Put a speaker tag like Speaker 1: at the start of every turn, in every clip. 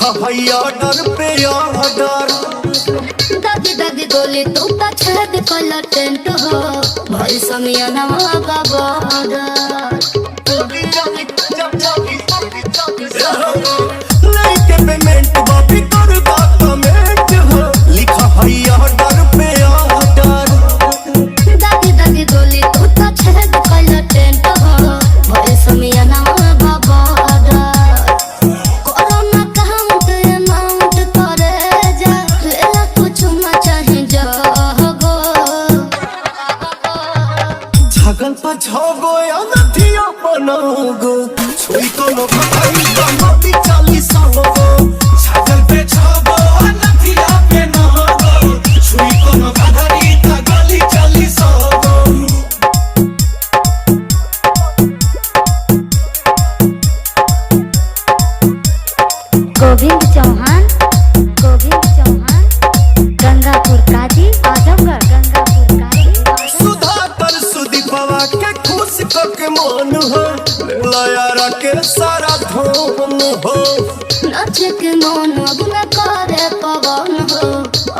Speaker 1: लिखा है ऑर्डर पे ऑर्डर।
Speaker 2: दादी दादी गोली तू तो छेद कल टेंट हो भाई समियाना का बॉर्डर।
Speaker 1: लेके पेमेंट बाबी कर दा कमेंट हो लिखा है ऑर्डर पे ऑर्डर।
Speaker 2: दादी दादी गोली तू तो छेद कल टेंट हो भाई समियाना का बॉर्डर। कोरोना काउंट अमाउंट करे जा लेला कुछ ना चाहे जागो।
Speaker 1: छगल पर छगो या नथिया बनोगो छुई कोनो भाई का मोती 40 हो। छगल पे छगो या नथिया पे नहोगो छुई कोनो भाई का गली 40 हो।
Speaker 2: गोविंद चौहान गंगापुर काजी आजमगढ़ गंगापुर काजी।
Speaker 1: सुधाकर सुदीपवा के खुश के मन हो लयारा के सारा धन हो।
Speaker 2: नाच के मन अब न करे पवन हो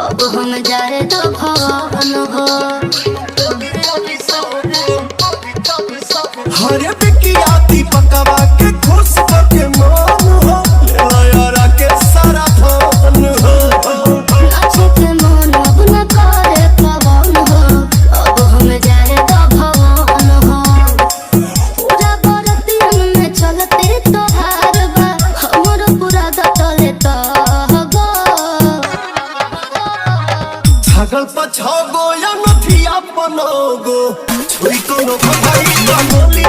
Speaker 2: अब हम जाए तो भवन हो।
Speaker 1: हरे बिकिया दीपकवा के खुश के मन हो लयारा के सारा धन हो।
Speaker 2: नाच के मन अब न करे पवन हो अब हम जाए तो भवन हो। पूरा बरतियन में चलते तोहार बा हमर पूरा दतले तो गो।
Speaker 1: छगल पर छगो या नथिया बनोगो छुई कोनो भाई का मोली